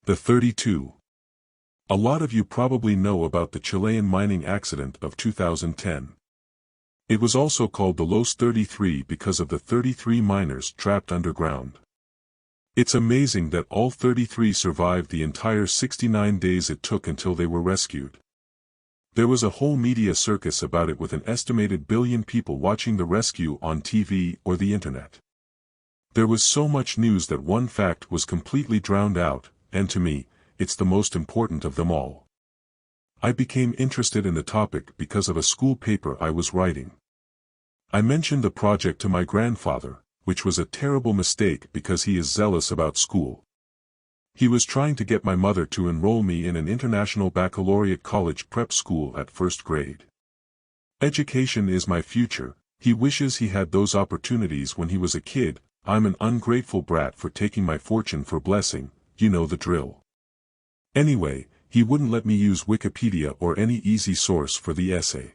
The 32. A lot of you probably know about the Chilean mining accident of 2010. It was also called the Los 33 because of the 33 miners trapped underground. It's amazing that all 33 survived the entire 69 days it took until they were rescued. There was a whole media circus about it with an estimated billion people watching the rescue on TV or the internet. There was so much news that one fact was completely drowned out, and to me, it's the most important of them all. I became interested in the topic because of a school paper I was writing. I mentioned the project to my grandfather, which was a terrible mistake because he is zealous about school. He was trying to get my mother to enroll me in an international baccalaureate college prep school at first grade. Education is my future. He wishes he had those opportunities when he was a kid. I'm an ungrateful brat for taking my fortune for blessing, you know the drill. Anyway, he wouldn't let me use Wikipedia or any easy source for the essay.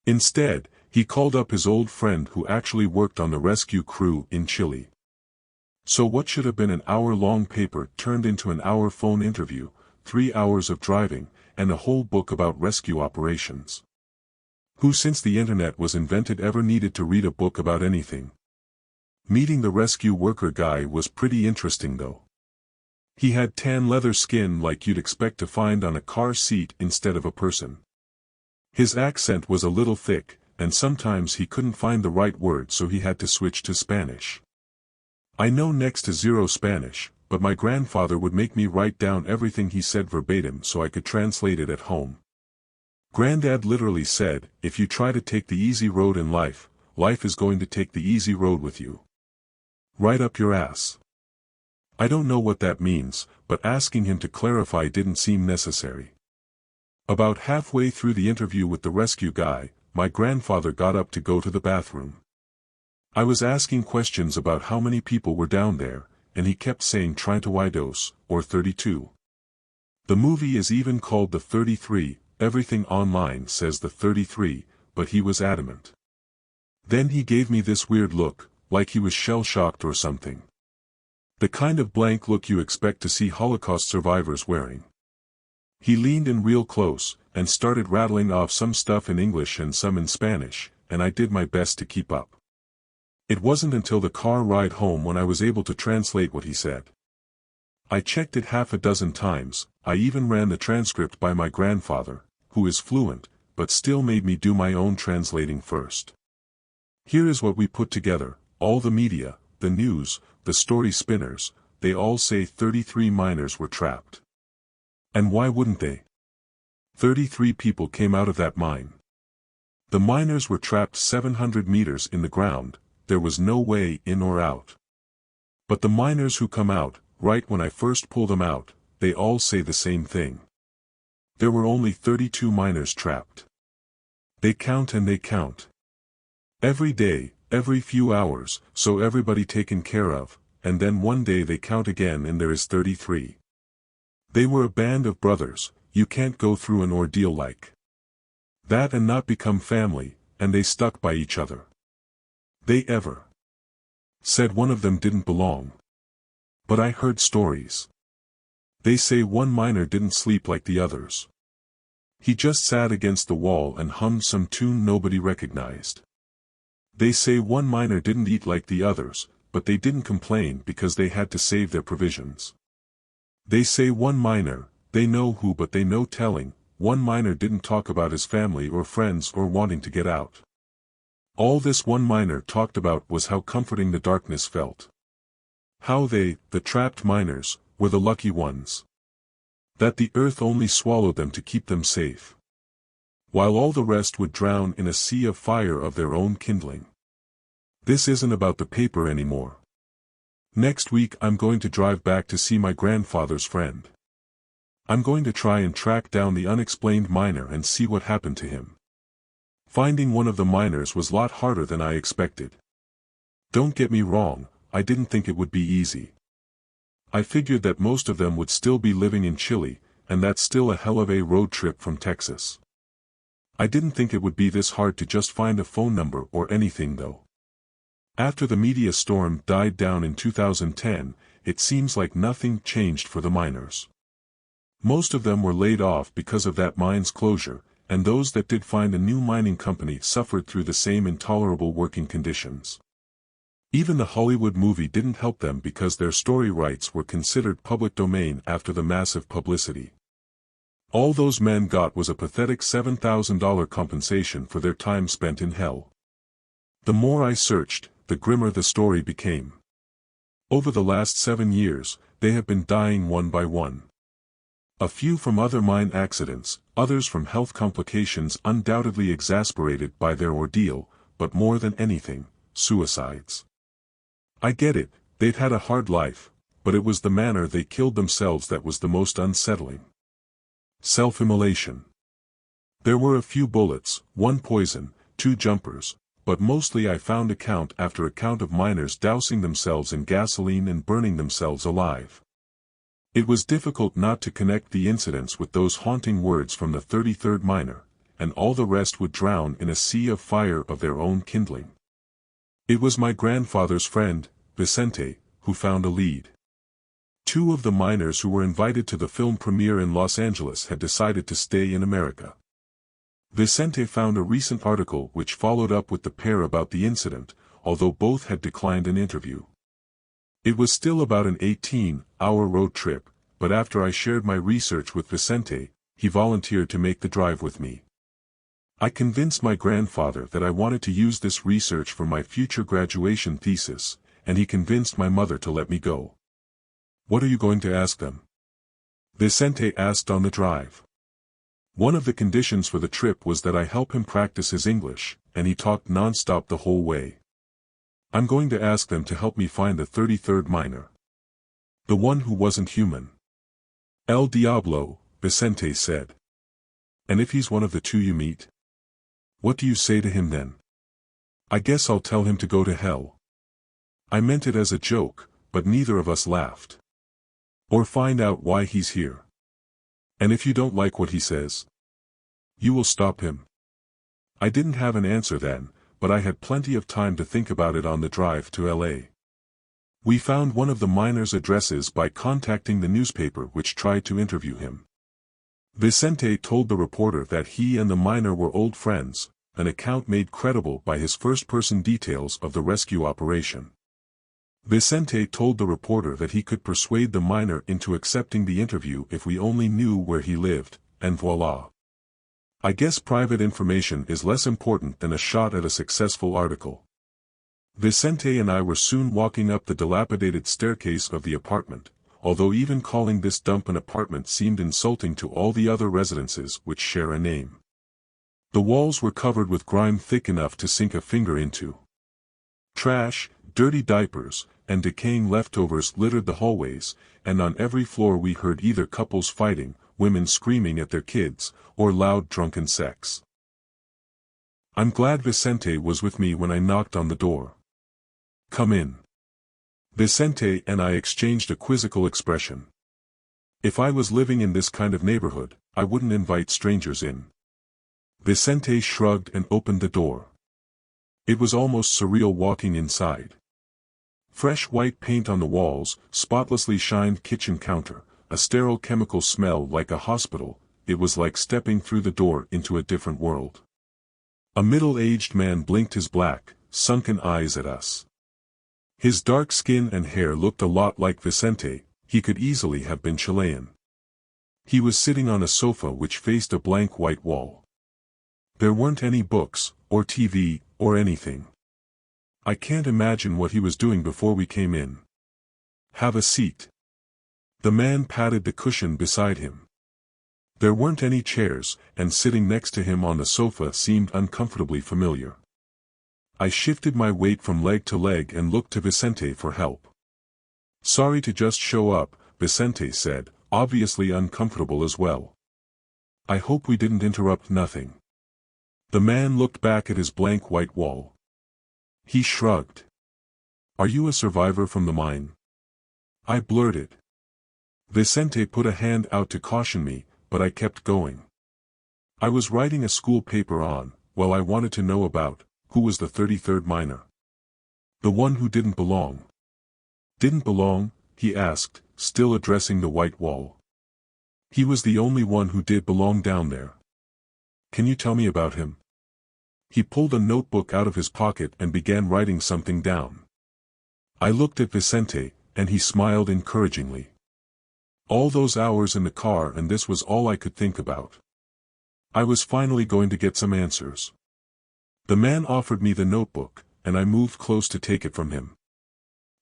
Instead, he called up his old friend who actually worked on the rescue crew in Chile. So what should have been an hour-long paper turned into an hour phone interview, 3 hours of driving, and a whole book about rescue operations. Who since the internet was invented ever needed to read a book about anything? Meeting the rescue worker guy was pretty interesting though. He had tan leather skin like you'd expect to find on a car seat instead of a person. His accent was a little thick, and sometimes he couldn't find the right word so he had to switch to Spanish. I know next to zero Spanish, but my grandfather would make me write down everything he said verbatim so I could translate it at home. Granddad literally said, if you try to take the easy road in life, life is going to take the easy road with you. Right up your ass. I don't know what that means, but asking him to clarify didn't seem necessary. About halfway through the interview with the rescue guy, my grandfather got up to go to the bathroom. I was asking questions about how many people were down there, and he kept saying 32, or 32. The movie is even called the 33, everything online says the 33, but he was adamant. Then he gave me this weird look, like he was shell-shocked or something. The kind of blank look you expect to see Holocaust survivors wearing. He leaned in real close, and started rattling off some stuff in English and some in Spanish, and I did my best to keep up. It wasn't until the car ride home when I was able to translate what he said. I checked it half a dozen times. I even ran the transcript by my grandfather, who is fluent, but still made me do my own translating first. Here is what we put together. All the media, the news, the story spinners, they all say 33 miners were trapped. And why wouldn't they? 33 people came out of that mine. The miners were trapped 700 meters in the ground, there was no way in or out. But the miners who come out, right when I first pull them out, they all say the same thing. There were only 32 miners trapped. They count and they count. Every day, every few hours, so everybody taken care of, and then one day they count again and there is 33. They were a band of brothers. You can't go through an ordeal like that and not become family, and they stuck by each other. They ever said one of them didn't belong. But I heard stories. They say one miner didn't sleep like the others. He just sat against the wall and hummed some tune nobody recognized. They say one miner didn't eat like the others, but they didn't complain because they had to save their provisions. They say one miner, they know who but they no telling, one miner didn't talk about his family or friends or wanting to get out. All this one miner talked about was how comforting the darkness felt. How they, the trapped miners, were the lucky ones. That the earth only swallowed them to keep them safe. While all the rest would drown in a sea of fire of their own kindling. This isn't about the paper anymore. Next week I'm going to drive back to see my grandfather's friend. I'm going to try and track down the unexplained miner and see what happened to him. Finding one of the miners was a lot harder than I expected. Don't get me wrong, I didn't think it would be easy. I figured that most of them would still be living in Chile, and that's still a hell of a road trip from Texas. I didn't think it would be this hard to just find a phone number or anything though. After the media storm died down in 2010, it seems like nothing changed for the miners. Most of them were laid off because of that mine's closure, and those that did find a new mining company suffered through the same intolerable working conditions. Even the Hollywood movie didn't help them because their story rights were considered public domain after the massive publicity. All those men got was a pathetic $7,000 compensation for their time spent in hell. The more I searched, the grimmer the story became. Over the last 7 years, they have been dying one by one. A few from other mine accidents, others from health complications undoubtedly exasperated by their ordeal, but more than anything, suicides. I get it, they'd had a hard life, but it was the manner they killed themselves that was the most unsettling. Self-immolation. There were a few bullets, 1 poison, 2 jumpers, but mostly I found account after account of miners dousing themselves in gasoline and burning themselves alive. It was difficult not to connect the incidents with those haunting words from the 33rd miner, and all the rest would drown in a sea of fire of their own kindling. It was my grandfather's friend, Vicente, who found a lead. 2 of the miners who were invited to the film premiere in Los Angeles had decided to stay in America. Vicente found a recent article which followed up with the pair about the incident, although both had declined an interview. It was still about an 18-hour road trip, but after I shared my research with Vicente, he volunteered to make the drive with me. I convinced my grandfather that I wanted to use this research for my future graduation thesis, and he convinced my mother to let me go. "What are you going to ask them?" Vicente asked on the drive. One of the conditions for the trip was that I help him practice his English, and he talked non-stop the whole way. "I'm going to ask them to help me find the 33rd miner. The one who wasn't human." "El Diablo," Vicente said. "And if he's one of the 2 you meet? What do you say to him then?" "I guess I'll tell him to go to hell." I meant it as a joke, but neither of us laughed. "Or find out why he's here. And if you don't like what he says, you will stop him." I didn't have an answer then, but I had plenty of time to think about it on the drive to LA. We found one of the miners' addresses by contacting the newspaper which tried to interview him. Vicente told the reporter that he and the miner were old friends, an account made credible by his first-person details of the rescue operation. Vicente told the reporter that he could persuade the miner into accepting the interview if we only knew where he lived, and voila. I guess private information is less important than a shot at a successful article. Vicente and I were soon walking up the dilapidated staircase of the apartment, although even calling this dump an apartment seemed insulting to all the other residences which share a name. The walls were covered with grime thick enough to sink a finger into. Trash, dirty diapers, and decaying leftovers littered the hallways, and on every floor we heard either couples fighting, women screaming at their kids, or loud drunken sex. I'm glad Vicente was with me when I knocked on the door. "Come in." Vicente and I exchanged a quizzical expression. If I was living in this kind of neighborhood, I wouldn't invite strangers in. Vicente shrugged and opened the door. It was almost surreal walking inside. Fresh white paint on the walls, spotlessly shined kitchen counter, a sterile chemical smell like a hospital. It was like stepping through the door into a different world. A middle-aged man blinked his black, sunken eyes at us. His dark skin and hair looked a lot like Vicente. He could easily have been Chilean. He was sitting on a sofa which faced a blank white wall. There weren't any books, or TV, or anything. I can't imagine what he was doing before we came in. "Have a seat." The man patted the cushion beside him. There weren't any chairs, and sitting next to him on the sofa seemed uncomfortably familiar. I shifted my weight from leg to leg and looked to Vicente for help. "Sorry to just show up," Vicente said, obviously uncomfortable as well. "I hope we didn't interrupt nothing." The man looked back at his blank white wall. He shrugged. "Are you a survivor from the mine?" I blurted. Vicente put a hand out to caution me, but I kept going. I was writing a school paper on, well, I wanted to know about, who was the 33rd miner. The one who didn't belong. Didn't belong, he asked, still addressing the white wall. He was the only one who did belong down there. Can you tell me about him? He pulled a notebook out of his pocket and began writing something down. I looked at Vicente, and he smiled encouragingly. All those hours in the car, and this was all I could think about. I was finally going to get some answers. The man offered me the notebook, and I moved close to take it from him.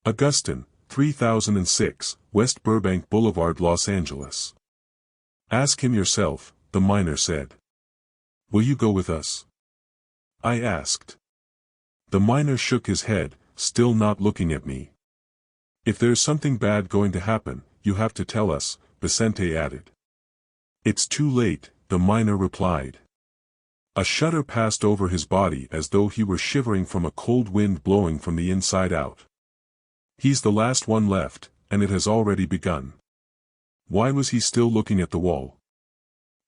Augustine, 3006, West Burbank Boulevard, Los Angeles. Ask him yourself, the miner said. Will you go with us? I asked. The miner shook his head, still not looking at me. If there's something bad going to happen, you have to tell us, Vicente added. It's too late, the miner replied. A shudder passed over his body as though he were shivering from a cold wind blowing from the inside out. He's the last one left, and it has already begun. Why was he still looking at the wall?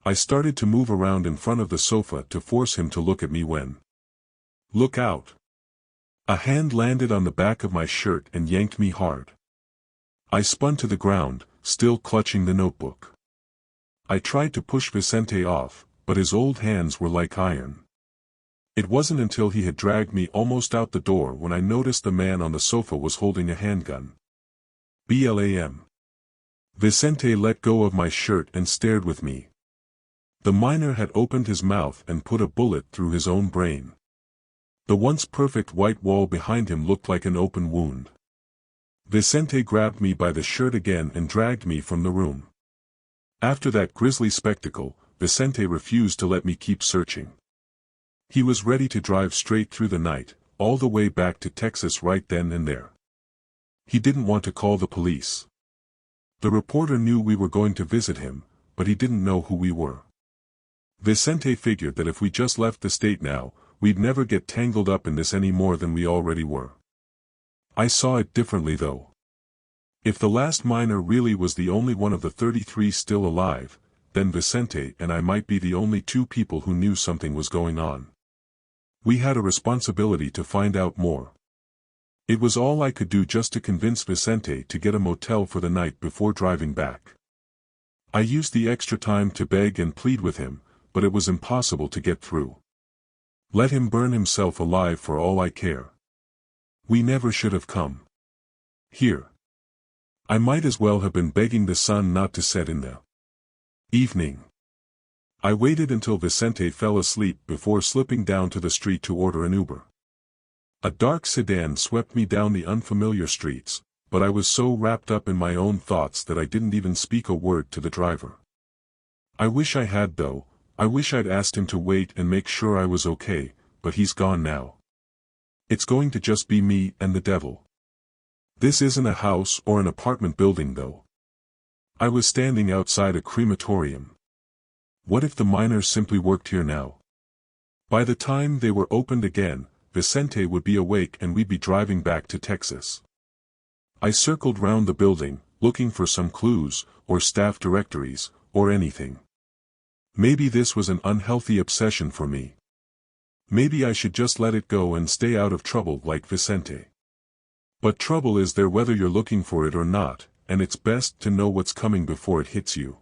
I started to move around in front of the sofa to force him to look at me when. Look out! A hand landed on the back of my shirt and yanked me hard. I spun to the ground, still clutching the notebook. I tried to push Vicente off, but his old hands were like iron. It wasn't until he had dragged me almost out the door when I noticed the man on the sofa was holding a handgun. BLAM. Vicente let go of my shirt and stared with me. The miner had opened his mouth and put a bullet through his own brain. The once perfect white wall behind him looked like an open wound. Vicente grabbed me by the shirt again and dragged me from the room. After that grisly spectacle, Vicente refused to let me keep searching. He was ready to drive straight through the night, all the way back to Texas right then and there. He didn't want to call the police. The reporter knew we were going to visit him, but he didn't know who we were. Vicente figured that if we just left the state now, we'd never get tangled up in this any more than we already were. I saw it differently though. If the last miner really was the only one of the 33 still alive, then Vicente and I might be the only two people who knew something was going on. We had a responsibility to find out more. It was all I could do just to convince Vicente to get a motel for the night before driving back. I used the extra time to beg and plead with him, but it was impossible to get through. Let him burn himself alive for all I care. We never should have come here. I might as well have been begging the sun not to set in the evening. I waited until Vicente fell asleep before slipping down to the street to order an Uber. A dark sedan swept me down the unfamiliar streets, but I was so wrapped up in my own thoughts that I didn't even speak a word to the driver. I wish I had though. I wish I'd asked him to wait and make sure I was okay, but he's gone now. It's going to just be me and the devil. This isn't a house or an apartment building though. I was standing outside a crematorium. What if the miners simply worked here now? By the time they were opened again, Vicente would be awake and we'd be driving back to Texas. I circled round the building, looking for some clues, or staff directories, or anything. Maybe this was an unhealthy obsession for me. Maybe I should just let it go and stay out of trouble like Vicente. But trouble is there whether you're looking for it or not, and it's best to know what's coming before it hits you.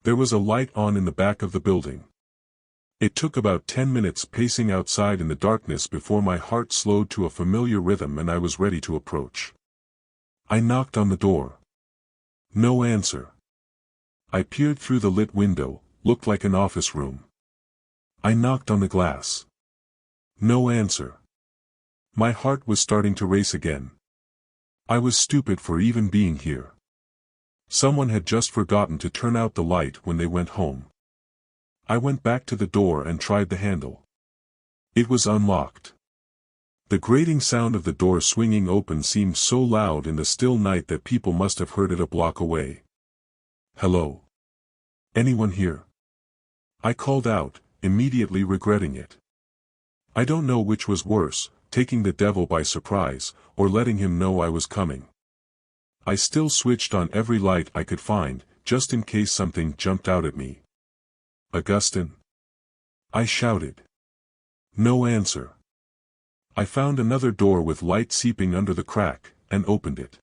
There was a light on in the back of the building. It took about 10 minutes pacing outside in the darkness before my heart slowed to a familiar rhythm and I was ready to approach. I knocked on the door. No answer. I peered through the lit window, looked like an office room. I knocked on the glass. No answer. My heart was starting to race again. I was stupid for even being here. Someone had just forgotten to turn out the light when they went home. I went back to the door and tried the handle. It was unlocked. The grating sound of the door swinging open seemed so loud in the still night that people must have heard it a block away. Hello? Anyone here? I called out, immediately regretting it. I don't know which was worse, taking the devil by surprise, or letting him know I was coming. I still switched on every light I could find, just in case something jumped out at me. Augustine? I shouted. No answer. I found another door with light seeping under the crack, and opened it.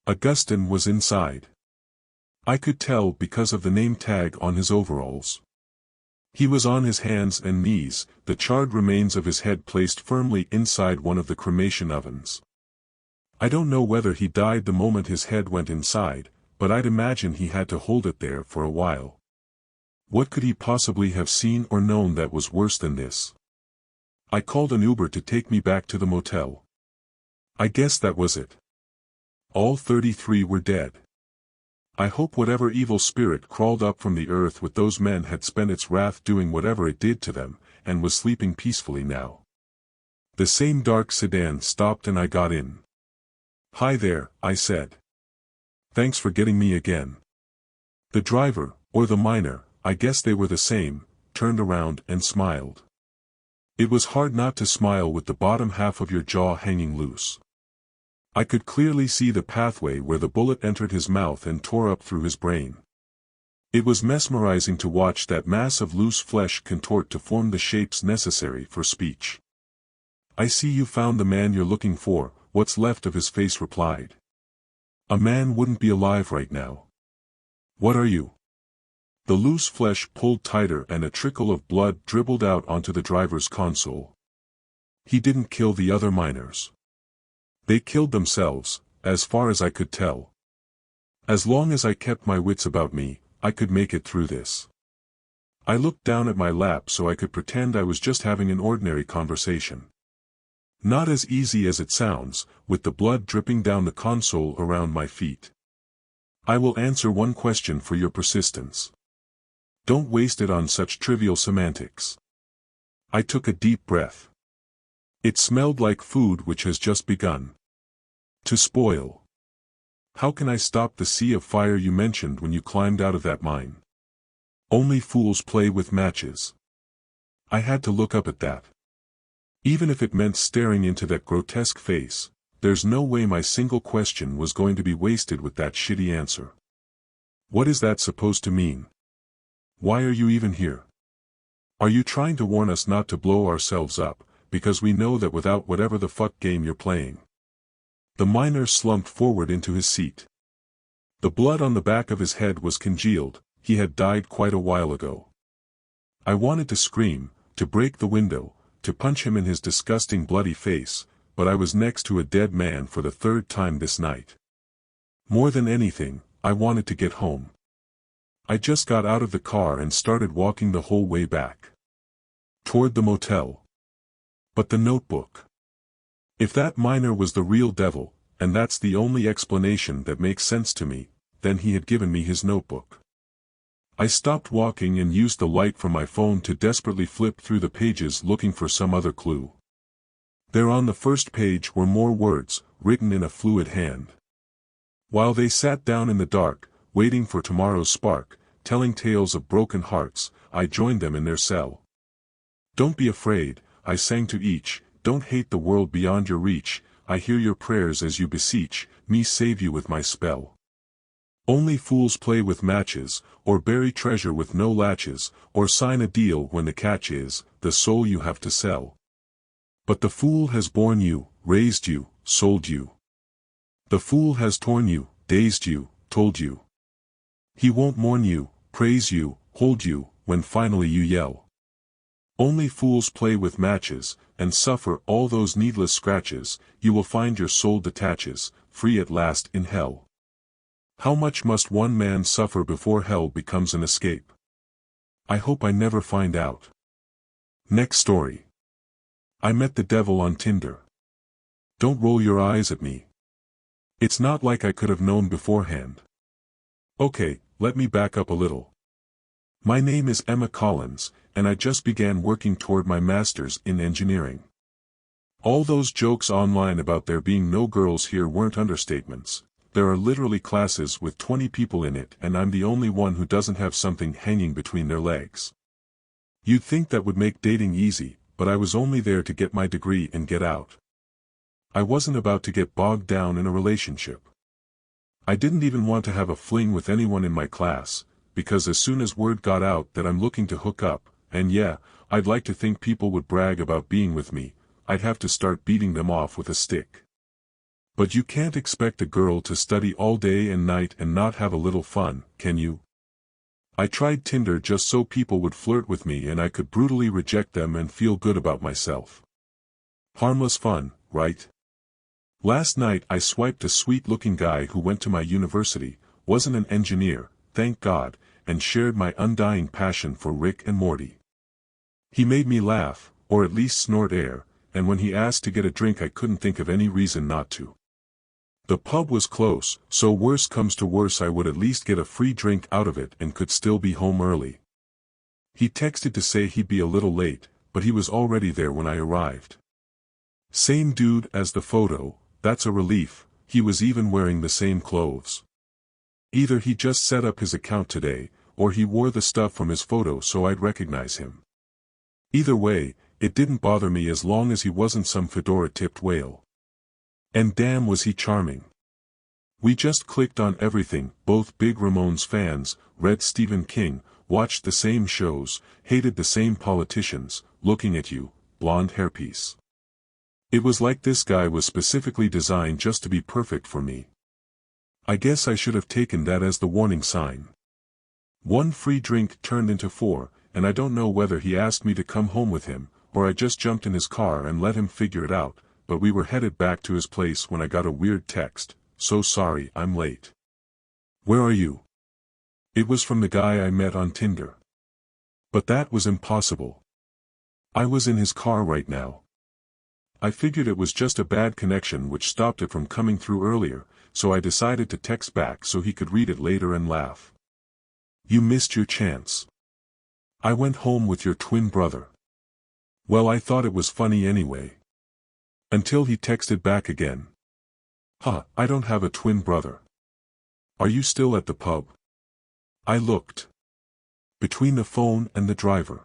Augustin was inside. I could tell because of the name tag on his overalls. He was on his hands and knees, the charred remains of his head placed firmly inside one of the cremation ovens. I don't know whether he died the moment his head went inside, but I'd imagine he had to hold it there for a while. What could he possibly have seen or known that was worse than this? I called an Uber to take me back to the motel. I guess that was it. All 33 were dead. I hope whatever evil spirit crawled up from the earth with those men had spent its wrath doing whatever it did to them, and was sleeping peacefully now. The same dark sedan stopped and I got in. "Hi there," I said. "Thanks for getting me again." The driver, or the miner, I guess they were the same, turned around and smiled. It was hard not to smile with the bottom half of your jaw hanging loose. I could clearly see the pathway where the bullet entered his mouth and tore up through his brain. It was mesmerizing to watch that mass of loose flesh contort to form the shapes necessary for speech. "I see you found the man you're looking for," what's left of his face replied. "A man wouldn't be alive right now." "What are you?" The loose flesh pulled tighter and a trickle of blood dribbled out onto the driver's console. "He didn't kill the other miners. They killed themselves, as far as I could tell. As long as I kept my wits about me, I could make it through this." I looked down at my lap so I could pretend I was just having an ordinary conversation. Not as easy as it sounds, with the blood dripping down the console around my feet. "I will answer one question for your persistence. Don't waste it on such trivial semantics." I took a deep breath. It smelled like food which has just begun to spoil. "How can I stop the sea of fire you mentioned when you climbed out of that mine?" "Only fools play with matches." I had to look up at that. Even if it meant staring into that grotesque face, there's no way my single question was going to be wasted with that shitty answer. "What is that supposed to mean? Why are you even here? Are you trying to warn us not to blow ourselves up, because we know that without whatever the fuck game you're playing?" The miner slumped forward into his seat. The blood on the back of his head was congealed, he had died quite a while ago. I wanted to scream, to break the window, to punch him in his disgusting bloody face, but I was next to a dead man for the third time this night. More than anything, I wanted to get home. I just got out of the car and started walking the whole way back toward the motel. But the notebook. If that miner was the real devil, and that's the only explanation that makes sense to me, then he had given me his notebook. I stopped walking and used the light from my phone to desperately flip through the pages looking for some other clue. There on the first page were more words, written in a fluid hand. While they sat down in the dark, waiting for tomorrow's spark, telling tales of broken hearts, I joined them in their cell. "Don't be afraid," I sang to each, "don't hate the world beyond your reach, I hear your prayers as you beseech, me save you with my spell. Only fools play with matches, or bury treasure with no latches, or sign a deal when the catch is, the soul you have to sell. But the fool has born you, raised you, sold you. The fool has torn you, dazed you, told you. He won't mourn you, praise you, hold you, when finally you yell. Only fools play with matches, and suffer all those needless scratches, you will find your soul detaches, free at last in hell. How much must one man suffer before hell becomes an escape? I hope I never find out." Next story. I met the devil on Tinder. Don't roll your eyes at me. It's not like I could have known beforehand. Okay, let me back up a little. My name is Emma Collins, and I just began working toward my master's in engineering. All those jokes online about there being no girls here weren't understatements. There are literally classes with 20 people in it and I'm the only one who doesn't have something hanging between their legs. You'd think that would make dating easy, but I was only there to get my degree and get out. I wasn't about to get bogged down in a relationship. I didn't even want to have a fling with anyone in my class, because as soon as word got out that I'm looking to hook up, and yeah, I'd like to think people would brag about being with me, I'd have to start beating them off with a stick. But you can't expect a girl to study all day and night and not have a little fun, can you? I tried Tinder just so people would flirt with me and I could brutally reject them and feel good about myself. Harmless fun, right? Last night I swiped a sweet-looking guy who went to my university, wasn't an engineer, thank God, and shared my undying passion for Rick and Morty. He made me laugh, or at least snort air, and when he asked to get a drink I couldn't think of any reason not to. The pub was close, so worst comes to worst I would at least get a free drink out of it and could still be home early. He texted to say he'd be a little late, but he was already there when I arrived. Same dude as the photo, that's a relief, he was even wearing the same clothes. Either he just set up his account today, or he wore the stuff from his photo so I'd recognize him. Either way, it didn't bother me as long as he wasn't some fedora-tipped whale. And damn was he charming. We just clicked on everything, both big Ramones fans, read Stephen King, watched the same shows, hated the same politicians, looking at you, blonde hairpiece. It was like this guy was specifically designed just to be perfect for me. I guess I should have taken that as the warning sign. One free drink turned into 4, and I don't know whether he asked me to come home with him, or I just jumped in his car and let him figure it out, but we were headed back to his place when I got a weird text, "So sorry I'm late." "Where are you?" It was from the guy I met on Tinder. But that was impossible. I was in his car right now. I figured it was just a bad connection which stopped it from coming through earlier, so I decided to text back so he could read it later and laugh. "You missed your chance. I went home with your twin brother." Well, I thought it was funny anyway. Until he texted back again. "Huh, I don't have a twin brother. Are you still at the pub?" I looked. Between the phone and the driver.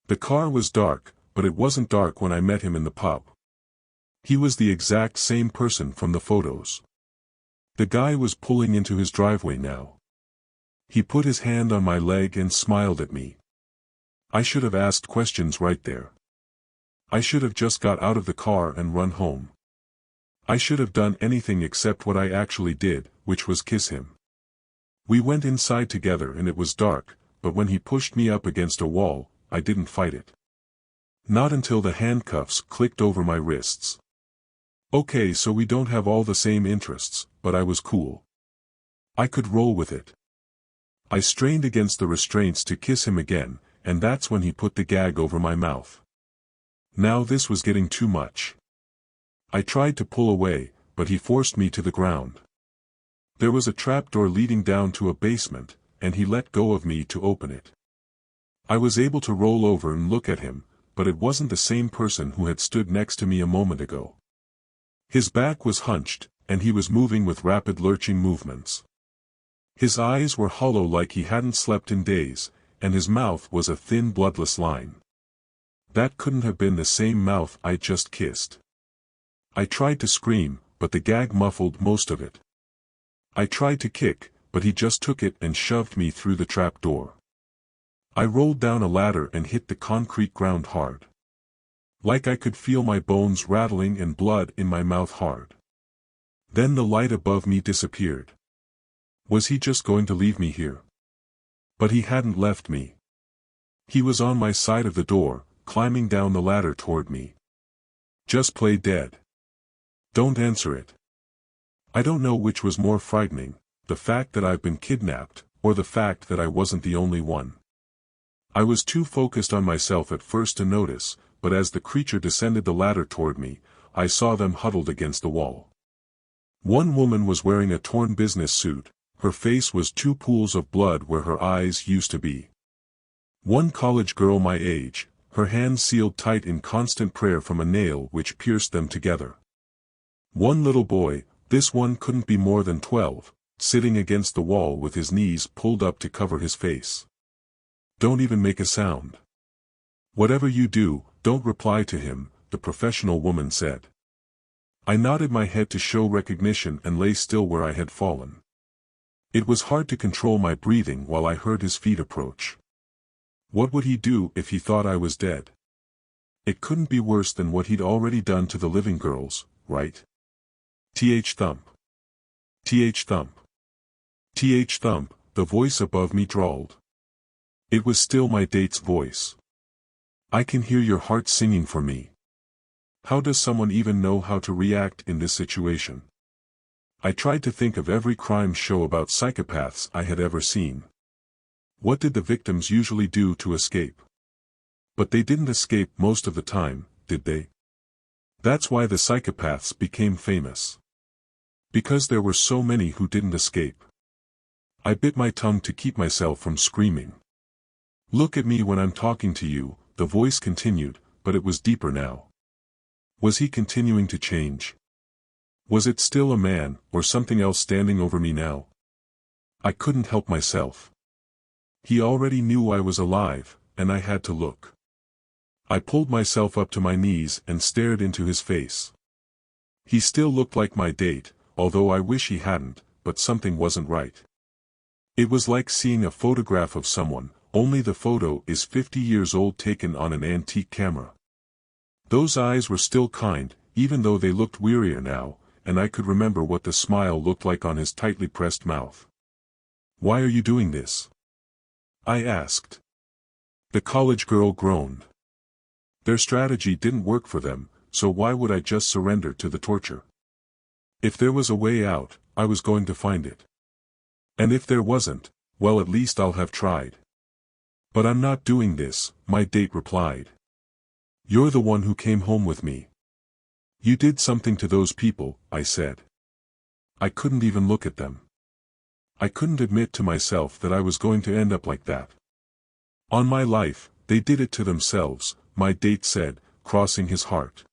The car was dark, but it wasn't dark when I met him in the pub. He was the exact same person from the photos. The guy was pulling into his driveway now. He put his hand on my leg and smiled at me. I should have asked questions right there. I should have just got out of the car and run home. I should have done anything except what I actually did, which was kiss him. We went inside together and it was dark, but when he pushed me up against a wall, I didn't fight it. Not until the handcuffs clicked over my wrists. Okay, so we don't have all the same interests, but I was cool. I could roll with it. I strained against the restraints to kiss him again, and that's when he put the gag over my mouth. Now this was getting too much. I tried to pull away, but he forced me to the ground. There was a trapdoor leading down to a basement, and he let go of me to open it. I was able to roll over and look at him, but it wasn't the same person who had stood next to me a moment ago. His back was hunched, and he was moving with rapid lurching movements. His eyes were hollow like he hadn't slept in days, and his mouth was a thin bloodless line. That couldn't have been the same mouth I just kissed. I tried to scream, but the gag muffled most of it. I tried to kick, but he just took it and shoved me through the trap door. I rolled down a ladder and hit the concrete ground hard. Like I could feel my bones rattling and blood in my mouth hard. Then the light above me disappeared. Was he just going to leave me here? But he hadn't left me. He was on my side of the door, climbing down the ladder toward me. Just play dead. Don't answer it. I don't know which was more frightening, the fact that I've been kidnapped, or the fact that I wasn't the only one. I was too focused on myself at first to notice, but as the creature descended the ladder toward me, I saw them huddled against the wall. One woman was wearing a torn business suit, her face was 2 pools of blood where her eyes used to be. One college girl my age, her hands sealed tight in constant prayer from a nail which pierced them together. One little boy, this one couldn't be more than 12, sitting against the wall with his knees pulled up to cover his face. Don't even make a sound. Whatever you do, don't reply to him, the professional woman said. I nodded my head to show recognition and lay still where I had fallen. It was hard to control my breathing while I heard his feet approach. What would he do if he thought I was dead? It couldn't be worse than what he'd already done to the living girls, right? Th thump. Th thump. Th thump, the voice above me drawled. It was still my date's voice. I can hear your heart singing for me. How does someone even know how to react in this situation? I tried to think of every crime show about psychopaths I had ever seen. What did the victims usually do to escape? But they didn't escape most of the time, did they? That's why the psychopaths became famous. Because there were so many who didn't escape. I bit my tongue to keep myself from screaming. Look at me when I'm talking to you, the voice continued, but it was deeper now. Was he continuing to change? Was it still a man, or something else standing over me now? I couldn't help myself. He already knew I was alive, and I had to look. I pulled myself up to my knees and stared into his face. He still looked like my date, although I wish he hadn't, but something wasn't right. It was like seeing a photograph of someone, only the photo is 50 years old, taken on an antique camera. Those eyes were still kind, even though they looked wearier now, and I could remember what the smile looked like on his tightly pressed mouth. "Why are you doing this?" I asked. The college girl groaned. Their strategy didn't work for them, so why would I just surrender to the torture? If there was a way out, I was going to find it. And if there wasn't, well, at least I'll have tried. "But I'm not doing this," my date replied. "You're the one who came home with me." "You did something to those people," I said. I couldn't even look at them. I couldn't admit to myself that I was going to end up like that. "On my life, they did it to themselves," my date said, crossing his heart.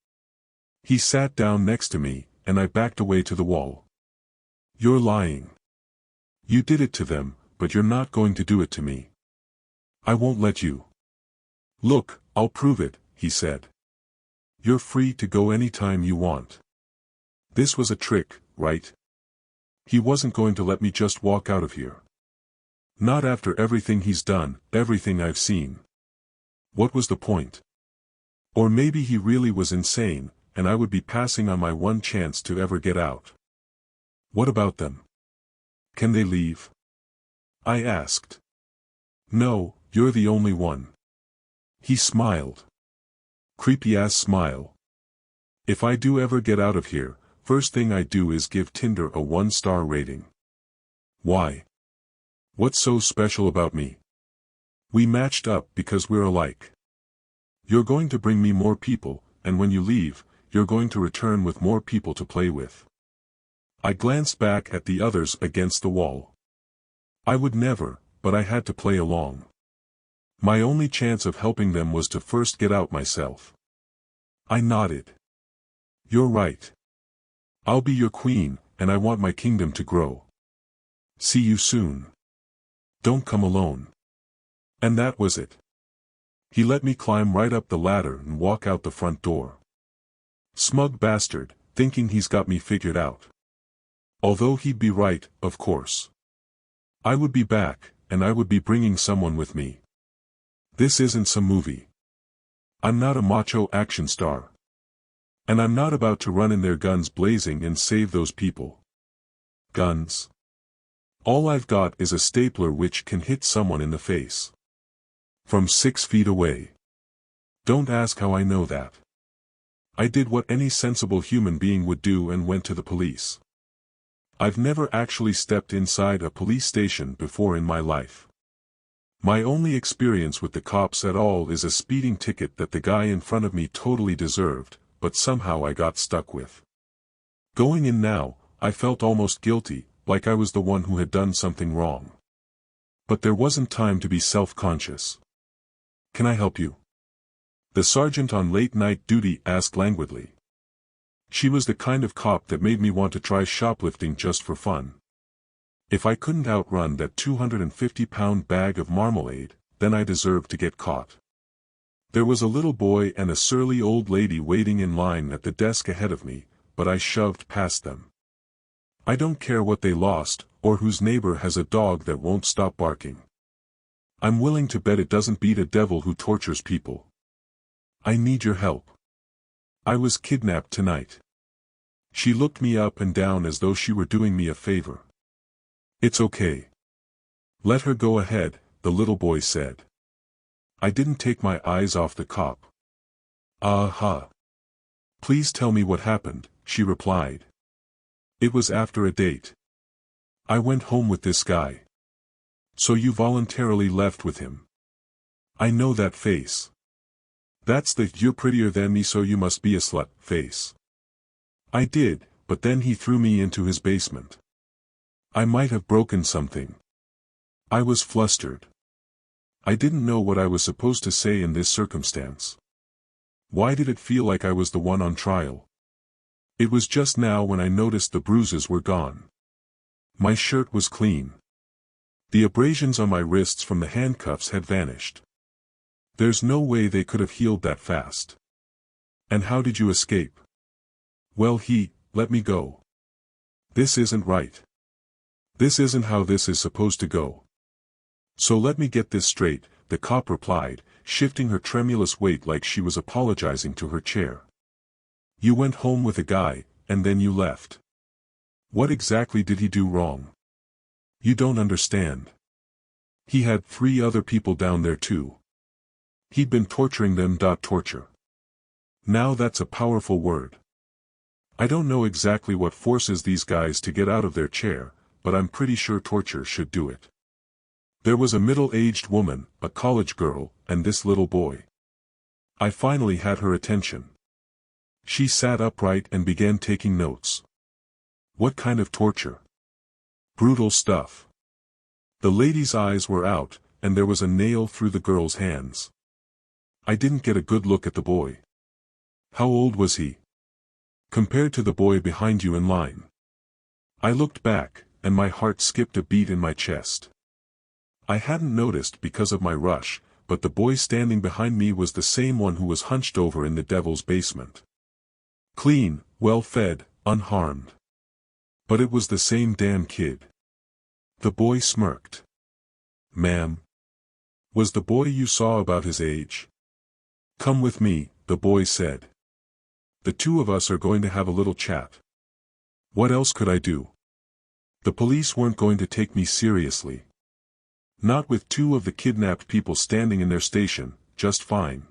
He sat down next to me, and I backed away to the wall. "You're lying. You did it to them, but you're not going to do it to me. I won't let you." "Look, I'll prove it," he said. "You're free to go anytime you want." This was a trick, right? He wasn't going to let me just walk out of here. Not after everything he's done, everything I've seen. What was the point? Or maybe he really was insane, and I would be passing on my one chance to ever get out. "What about them? Can they leave?" I asked. "No, you're the only one." He smiled. Creepy-ass smile. "If I do ever get out of here, first thing I do is give Tinder a 1-star rating." "Why? What's so special about me?" "We matched up because we're alike. You're going to bring me more people, and when you leave, you're going to return with more people to play with." I glanced back at the others against the wall. I would never, but I had to play along. My only chance of helping them was to first get out myself. I nodded. "You're right. I'll be your queen, and I want my kingdom to grow. See you soon. Don't come alone." And that was it. He let me climb right up the ladder and walk out the front door. Smug bastard, thinking he's got me figured out. Although he'd be right, of course. I would be back, and I would be bringing someone with me. This isn't some movie. I'm not a macho action star. And I'm not about to run in there guns blazing and save those people. Guns? All I've got is a stapler which can hit someone in the face. From 6 feet away. Don't ask how I know that. I did what any sensible human being would do and went to the police. I've never actually stepped inside a police station before in my life. My only experience with the cops at all is a speeding ticket that the guy in front of me totally deserved, but somehow I got stuck with. Going in now, I felt almost guilty, like I was the one who had done something wrong. But there wasn't time to be self-conscious. "Can I help you?" the sergeant on late-night duty asked languidly. She was the kind of cop that made me want to try shoplifting just for fun. If I couldn't outrun that 250-pound bag of marmalade, then I deserved to get caught. There was a little boy and a surly old lady waiting in line at the desk ahead of me, but I shoved past them. I don't care what they lost, or whose neighbor has a dog that won't stop barking. I'm willing to bet it doesn't beat a devil who tortures people. I need your help. I was kidnapped tonight. She looked me up and down as though she were doing me a favor. "It's okay. Let her go ahead," the little boy said. I didn't take my eyes off the cop. "Uh-huh. Please tell me what happened," she replied. "It was after a date. I went home with this guy." "So you voluntarily left with him?" "I know that face. That's the 'you're prettier than me so you must be a slut' face. I did, but then he threw me into his basement. I might have broken something. I was flustered. I didn't know what I was supposed to say in this circumstance. Why did it feel like I was the one on trial? It was just now when I noticed the bruises were gone. My shirt was clean. The abrasions on my wrists from the handcuffs had vanished. There's no way they could have healed that fast. And how did you escape?" "Well, he let me go." "This isn't right. This isn't how this is supposed to go." "So let me get this straight," the cop replied, shifting her tremulous weight like she was apologizing to her chair. "You went home with a guy, and then you left. What exactly did he do wrong? You don't understand. He had 3 other people down there too. He'd been torturing them. Torture. Now that's a powerful word. I don't know exactly what forces these guys to get out of their chair, but I'm pretty sure torture should do it." There was a middle-aged woman, a college girl, and this little boy. I finally had her attention. She sat upright and began taking notes. "What kind of torture?" "Brutal stuff." The lady's eyes were out, and there was a nail through the girl's hands. I didn't get a good look at the boy. "How old was he?" "Compared to the boy behind you in line." I looked back, and my heart skipped a beat in my chest. I hadn't noticed because of my rush, but the boy standing behind me was the same one who was hunched over in the devil's basement. Clean, well-fed, unharmed. But it was the same damn kid. The boy smirked. "Ma'am. Was the boy you saw about his age?" "Come with me," the boy said. "The 2 of us are going to have a little chat." What else could I do? The police weren't going to take me seriously. Not with 2 of the kidnapped people standing in their station, just fine.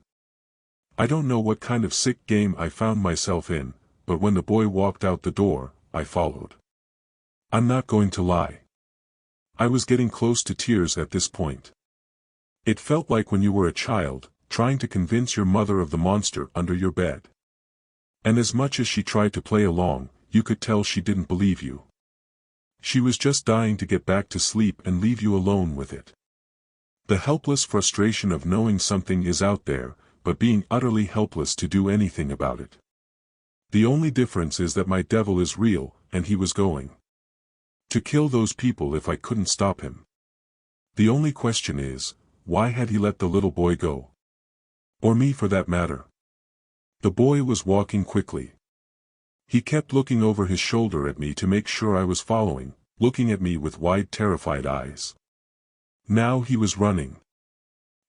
I don't know what kind of sick game I found myself in, but when the boy walked out the door, I followed. I'm not going to lie. I was getting close to tears at this point. It felt like when you were a child, trying to convince your mother of the monster under your bed. And as much as she tried to play along, you could tell she didn't believe you. She was just dying to get back to sleep and leave you alone with it. The helpless frustration of knowing something is out there, but being utterly helpless to do anything about it. The only difference is that my devil is real, and he was going to kill those people if I couldn't stop him. The only question is, why had he let the little boy go? Or me for that matter. The boy was walking quickly. He kept looking over his shoulder at me to make sure I was following, looking at me with wide terrified eyes. Now he was running.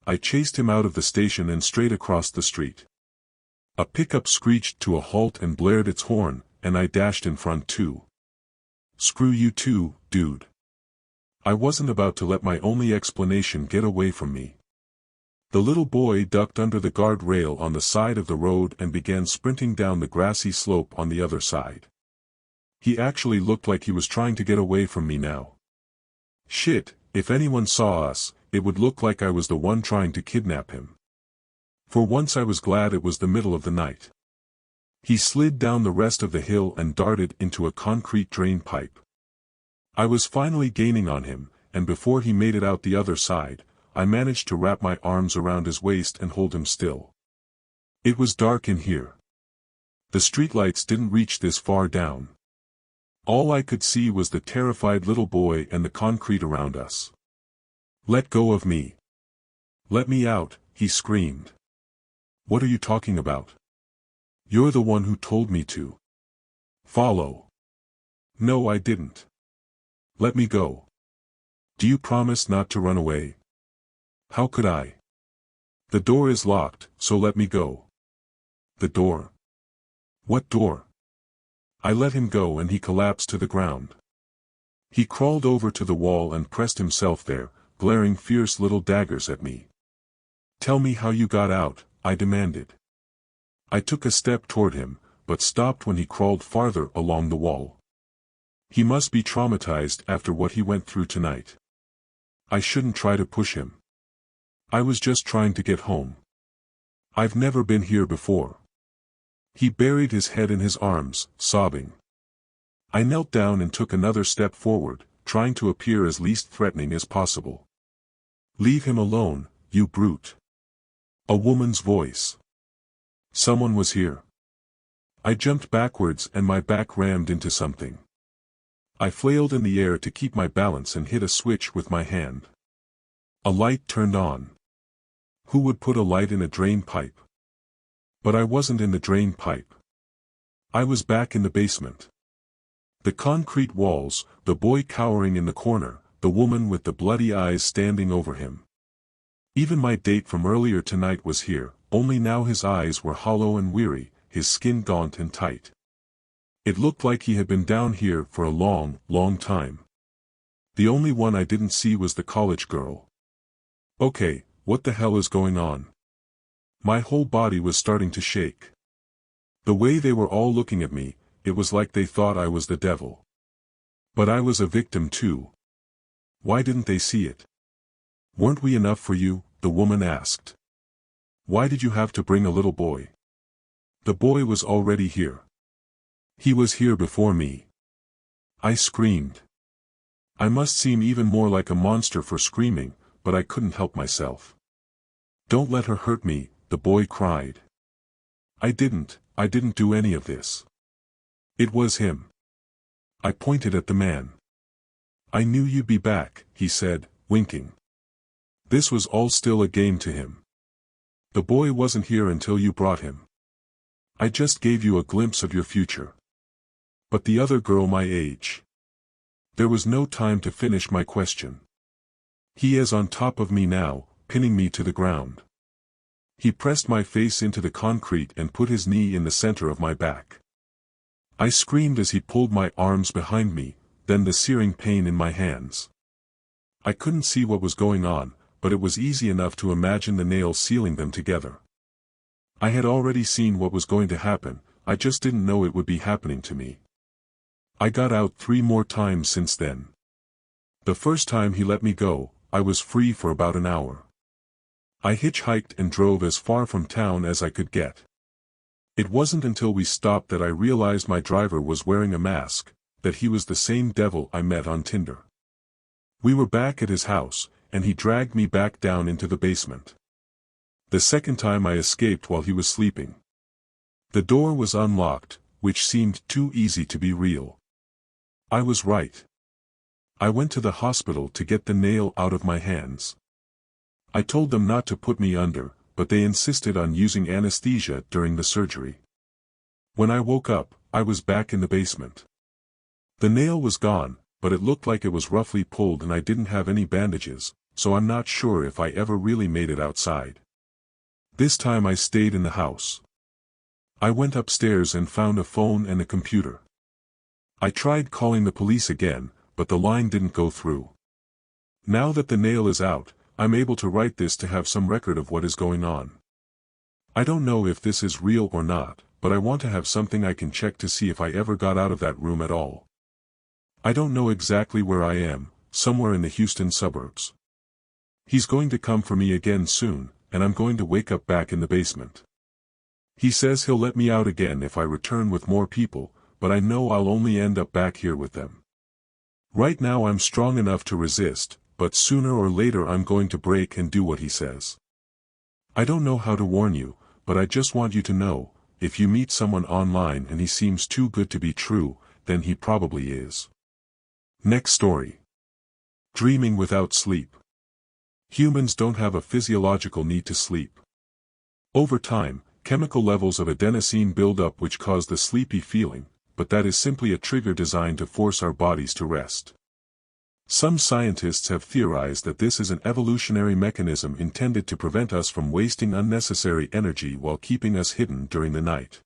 I chased him out of the station and straight across the street. A pickup screeched to a halt and blared its horn, and I dashed in front too. Screw you too, dude. I wasn't about to let my only explanation get away from me. The little boy ducked under the guardrail on the side of the road and began sprinting down the grassy slope on the other side. He actually looked like he was trying to get away from me now. Shit, if anyone saw us, it would look like I was the one trying to kidnap him. For once I was glad it was the middle of the night. He slid down the rest of the hill and darted into a concrete drain pipe. I was finally gaining on him, and before he made it out the other side, I managed to wrap my arms around his waist and hold him still. It was dark in here. The streetlights didn't reach this far down. All I could see was the terrified little boy and the concrete around us. "Let go of me. Let me out," he screamed. "What are you talking about? You're the one who told me to follow." "No, I didn't. Let me go. Do you promise not to run away?" "How could I? The door is locked, so let me go." "The door? What door?" I let him go and he collapsed to the ground. He crawled over to the wall and pressed himself there, glaring fierce little daggers at me. "Tell me how you got out," I demanded. I took a step toward him, but stopped when he crawled farther along the wall. He must be traumatized after what he went through tonight. I shouldn't try to push him. I was just trying to get home. I've never been here before. He buried his head in his arms, sobbing. I knelt down and took another step forward, trying to appear as least threatening as possible. "Leave him alone, you brute." A woman's voice. Someone was here. I jumped backwards and my back rammed into something. I flailed in the air to keep my balance and hit a switch with my hand. A light turned on. Who would put a light in a drain pipe? But I wasn't in the drain pipe. I was back in the basement. The concrete walls, the boy cowering in the corner, the woman with the bloody eyes standing over him. Even my date from earlier tonight was here, only now his eyes were hollow and weary, his skin gaunt and tight. It looked like he had been down here for a long, long time. The only one I didn't see was the college girl. Okay, what the hell is going on? My whole body was starting to shake. The way they were all looking at me, it was like they thought I was the devil. But I was a victim too. Why didn't they see it? "Weren't we enough for you?" the woman asked. "Why did you have to bring a little boy?" The boy was already here. He was here before me. I screamed. I must seem even more like a monster for screaming, but I couldn't help myself. "Don't let her hurt me," the boy cried. I didn't do any of this. It was him. I pointed at the man. "I knew you'd be back," he said, winking. This was all still a game to him. "The boy wasn't here until you brought him. I just gave you a glimpse of your future." "But the other girl my age?" There was no time to finish my question. "He is on top of me now, pinning me to the ground." He pressed my face into the concrete and put his knee in the center of my back. I screamed as he pulled my arms behind me, then the searing pain in my hands. I couldn't see what was going on, but it was easy enough to imagine the nails sealing them together. I had already seen what was going to happen, I just didn't know it would be happening to me. I got out 3 more times since then. The first time he let me go, I was free for about an hour. I hitchhiked and drove as far from town as I could get. It wasn't until we stopped that I realized my driver was wearing a mask, that he was the same devil I met on Tinder. We were back at his house, and he dragged me back down into the basement. The second time I escaped while he was sleeping. The door was unlocked, which seemed too easy to be real. I was right. I went to the hospital to get the nail out of my hands. I told them not to put me under, but they insisted on using anesthesia during the surgery. When I woke up, I was back in the basement. The nail was gone, but it looked like it was roughly pulled and I didn't have any bandages, so I'm not sure if I ever really made it outside. This time I stayed in the house. I went upstairs and found a phone and a computer. I tried calling the police again, but the line didn't go through. Now that the nail is out, I'm able to write this to have some record of what is going on. I don't know if this is real or not, but I want to have something I can check to see if I ever got out of that room at all. I don't know exactly where I am, somewhere in the Houston suburbs. He's going to come for me again soon, and I'm going to wake up back in the basement. He says he'll let me out again if I return with more people, but I know I'll only end up back here with them. Right now I'm strong enough to resist, but sooner or later I'm going to break and do what he says. I don't know how to warn you, but I just want you to know, if you meet someone online and he seems too good to be true, then he probably is. Next story. Dreaming without sleep. Humans don't have a physiological need to sleep. Over time, chemical levels of adenosine build up which cause the sleepy feeling, but that is simply a trigger designed to force our bodies to rest. Some scientists have theorized that this is an evolutionary mechanism intended to prevent us from wasting unnecessary energy while keeping us hidden during the night.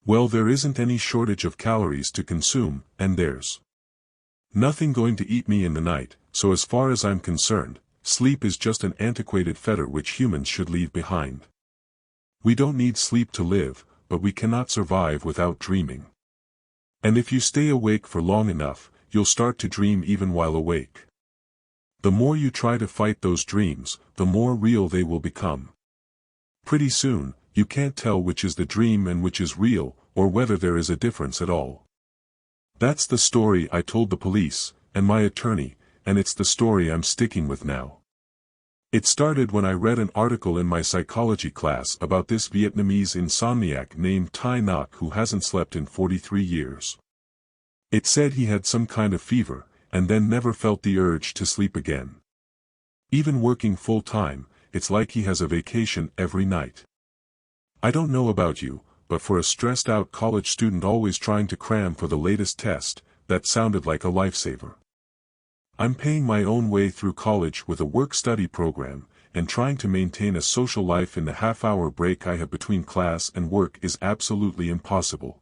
Well, there isn't any shortage of calories to consume, and there's nothing going to eat me in the night, so as far as I'm concerned, sleep is just an antiquated fetter which humans should leave behind. We don't need sleep to live, but we cannot survive without dreaming. And if you stay awake for long enough, you'll start to dream even while awake. The more you try to fight those dreams, the more real they will become. Pretty soon, you can't tell which is the dream and which is real, or whether there is a difference at all. That's the story I told the police, and my attorney, and it's the story I'm sticking with now. It started when I read an article in my psychology class about this Vietnamese insomniac named Thai Ngoc who hasn't slept in 43 years. It said he had some kind of fever, and then never felt the urge to sleep again. Even working full-time, it's like he has a vacation every night. I don't know about you, but for a stressed-out college student always trying to cram for the latest test, that sounded like a lifesaver. I'm paying my own way through college with a work-study program, and trying to maintain a social life in the half-hour break I have between class and work is absolutely impossible.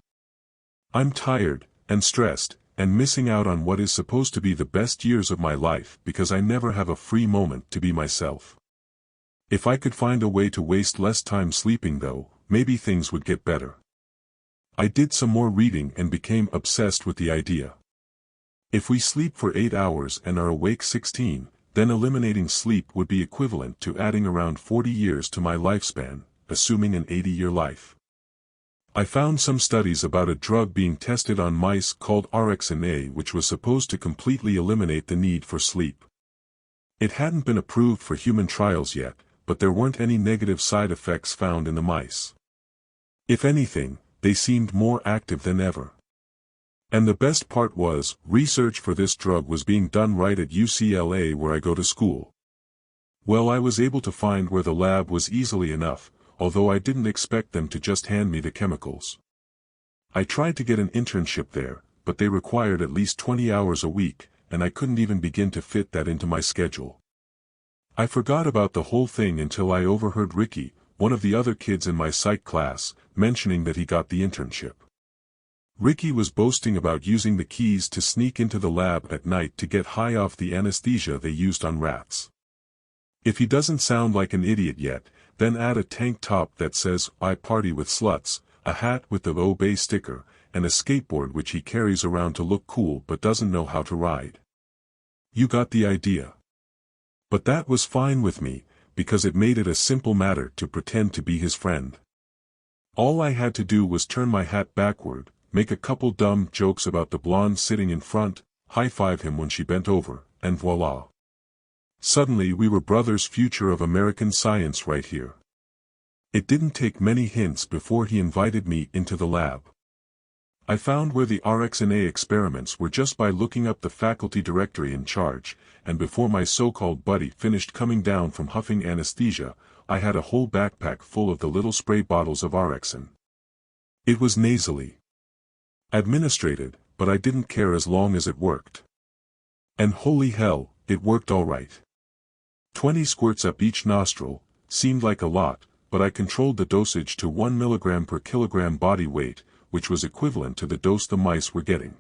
I'm tired, and stressed, and missing out on what is supposed to be the best years of my life because I never have a free moment to be myself. If I could find a way to waste less time sleeping though, maybe things would get better. I did some more reading and became obsessed with the idea. If we sleep for 8 hours and are awake 16, then eliminating sleep would be equivalent to adding around 40 years to my lifespan, assuming an 80-year life. I found some studies about a drug being tested on mice called RxNA which was supposed to completely eliminate the need for sleep. It hadn't been approved for human trials yet, but there weren't any negative side effects found in the mice. If anything, they seemed more active than ever. And the best part was, research for this drug was being done right at UCLA where I go to school. Well, I was able to find where the lab was easily enough, although I didn't expect them to just hand me the chemicals. I tried to get an internship there, but they required at least 20 hours a week, and I couldn't even begin to fit that into my schedule. I forgot about the whole thing until I overheard Ricky, one of the other kids in my psych class, mentioning that he got the internship. Ricky was boasting about using the keys to sneak into the lab at night to get high off the anesthesia they used on rats. If he doesn't sound like an idiot yet, then add a tank top that says, "I party with sluts," a hat with the Obey sticker, and a skateboard which he carries around to look cool but doesn't know how to ride. You got the idea. But that was fine with me, because it made it a simple matter to pretend to be his friend. All I had to do was turn my hat backward, make a couple dumb jokes about the blonde sitting in front, high-five him when she bent over, and voila. Suddenly we were brothers. Future of American science right here. It didn't take many hints before he invited me into the lab. I found where the RxNA experiments were just by looking up the faculty directory in charge, and before my so-called buddy finished coming down from huffing anesthesia, I had a whole backpack full of the little spray bottles of Rxin. It was nasally administrated, but I didn't care as long as it worked. And holy hell, it worked all right. 20 squirts up each nostril seemed like a lot, but I controlled the dosage to 1 mg per kilogram body weight, which was equivalent to the dose the mice were getting.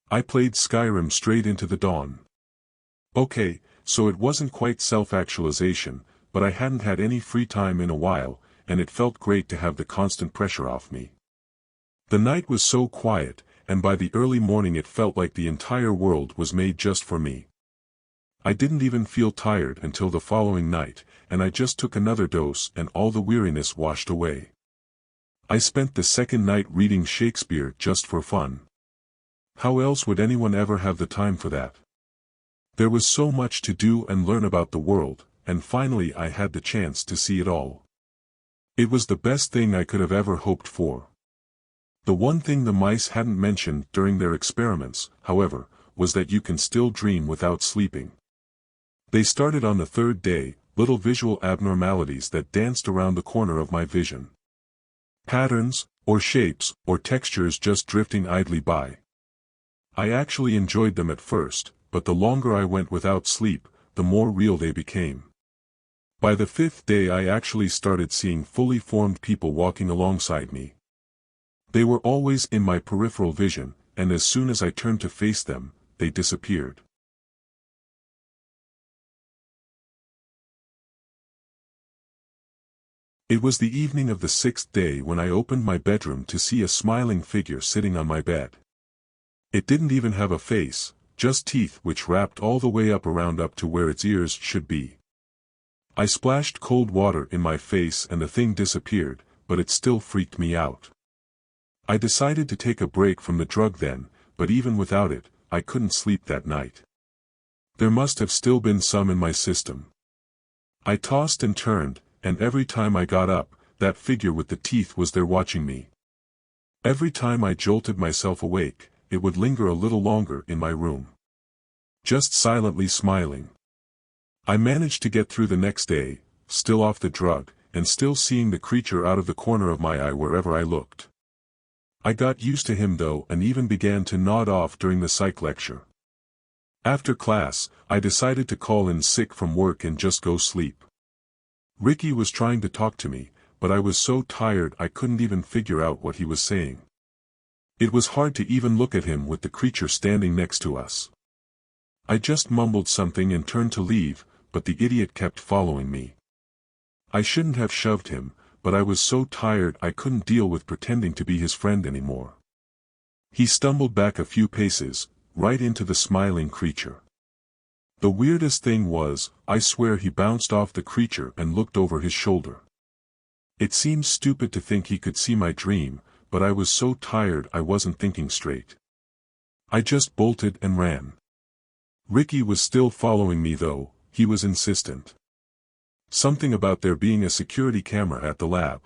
I played Skyrim straight into the dawn. Okay, so it wasn't quite self-actualization, but I hadn't had any free time in a while, and it felt great to have the constant pressure off me. The night was so quiet, and by the early morning it felt like the entire world was made just for me. I didn't even feel tired until the following night, and I just took another dose and all the weariness washed away. I spent the second night reading Shakespeare just for fun. How else would anyone ever have the time for that? There was so much to do and learn about the world, and finally I had the chance to see it all. It was the best thing I could have ever hoped for. The one thing the mice hadn't mentioned during their experiments, however, was that you can still dream without sleeping. They started on the third day, little visual abnormalities that danced around the corner of my vision. Patterns, or shapes, or textures just drifting idly by. I actually enjoyed them at first, but the longer I went without sleep, the more real they became. By the 5th day I actually started seeing fully formed people walking alongside me. They were always in my peripheral vision, and as soon as I turned to face them, they disappeared. It was the evening of the 6th day when I opened my bedroom to see a smiling figure sitting on my bed. It didn't even have a face, just teeth which wrapped all the way up to where its ears should be. I splashed cold water in my face and the thing disappeared, but it still freaked me out. I decided to take a break from the drug then, but even without it, I couldn't sleep that night. There must have still been some in my system. I tossed and turned, and every time I got up, that figure with the teeth was there watching me. Every time I jolted myself awake, it would linger a little longer in my room, just silently smiling. I managed to get through the next day, still off the drug, and still seeing the creature out of the corner of my eye wherever I looked. I got used to him though and even began to nod off during the psych lecture. After class, I decided to call in sick from work and just go sleep. Ricky was trying to talk to me, but I was so tired I couldn't even figure out what he was saying. It was hard to even look at him with the creature standing next to us. I just mumbled something and turned to leave, but the idiot kept following me. I shouldn't have shoved him, but I was so tired I couldn't deal with pretending to be his friend anymore. He stumbled back a few paces, right into the smiling creature. The weirdest thing was, I swear he bounced off the creature and looked over his shoulder. It seems stupid to think he could see my dream, but I was so tired I wasn't thinking straight. I just bolted and ran. Ricky was still following me though, he was insistent. Something about there being a security camera at the lab.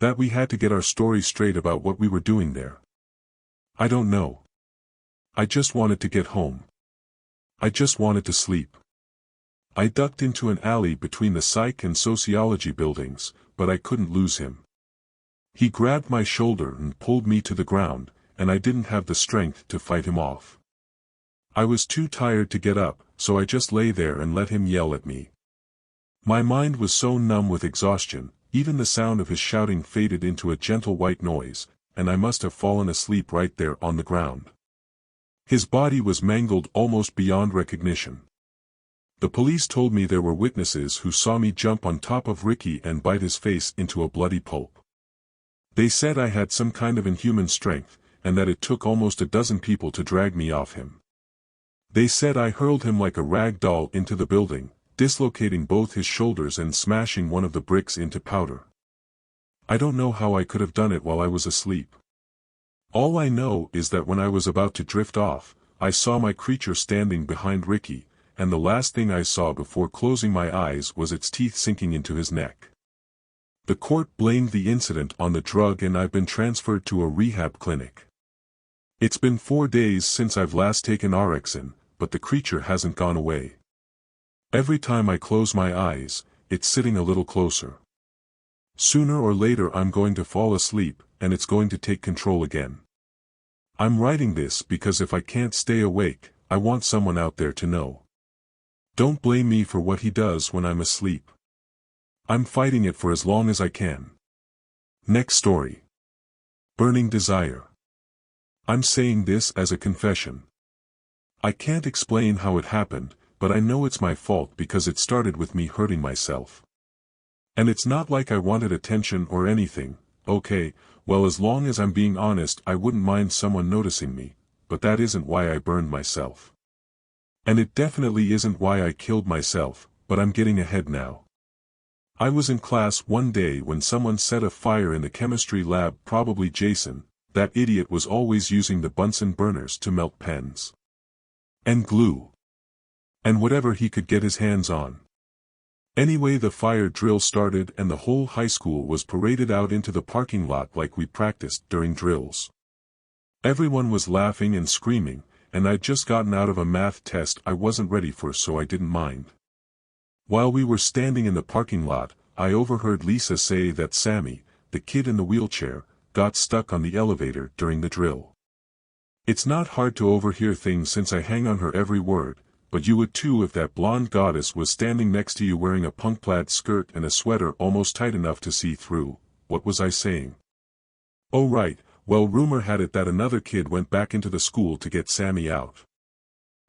That we had to get our story straight about what we were doing there. I don't know. I just wanted to get home. I just wanted to sleep. I ducked into an alley between the psych and sociology buildings, but I couldn't lose him. He grabbed my shoulder and pulled me to the ground, and I didn't have the strength to fight him off. I was too tired to get up, so I just lay there and let him yell at me. My mind was so numb with exhaustion, even the sound of his shouting faded into a gentle white noise, and I must have fallen asleep right there on the ground. His body was mangled almost beyond recognition. The police told me there were witnesses who saw me jump on top of Ricky and bite his face into a bloody pulp. They said I had some kind of inhuman strength, and that it took almost a dozen people to drag me off him. They said I hurled him like a rag doll into the building, dislocating both his shoulders and smashing one of the bricks into powder. I don't know how I could have done it while I was asleep. All I know is that when I was about to drift off, I saw my creature standing behind Ricky, and the last thing I saw before closing my eyes was its teeth sinking into his neck. The court blamed the incident on the drug and I've been transferred to a rehab clinic. It's been 4 days since I've last taken Orexin, but the creature hasn't gone away. Every time I close my eyes, it's sitting a little closer. Sooner or later I'm going to fall asleep, and it's going to take control again. I'm writing this because if I can't stay awake, I want someone out there to know. Don't blame me for what he does when I'm asleep. I'm fighting it for as long as I can. Next story. Burning desire. I'm saying this as a confession. I can't explain how it happened, but I know it's my fault because it started with me hurting myself. And it's not like I wanted attention or anything. Okay, well, as long as I'm being honest, I wouldn't mind someone noticing me, but that isn't why I burned myself. And it definitely isn't why I killed myself, but I'm getting ahead now. I was in class one day when someone set a fire in the chemistry lab, probably Jason. That idiot was always using the Bunsen burners to melt pens. And glue. And whatever he could get his hands on. Anyway, the fire drill started and the whole high school was paraded out into the parking lot like we practiced during drills. Everyone was laughing and screaming, and I'd just gotten out of a math test I wasn't ready for, so I didn't mind. While we were standing in the parking lot, I overheard Lisa say that Sammy, the kid in the wheelchair, got stuck on the elevator during the drill. It's not hard to overhear things since I hang on her every word, but you would too if that blonde goddess was standing next to you wearing a punk plaid skirt and a sweater almost tight enough to see through. What was I saying? Oh right, well rumor had it that another kid went back into the school to get Sammy out.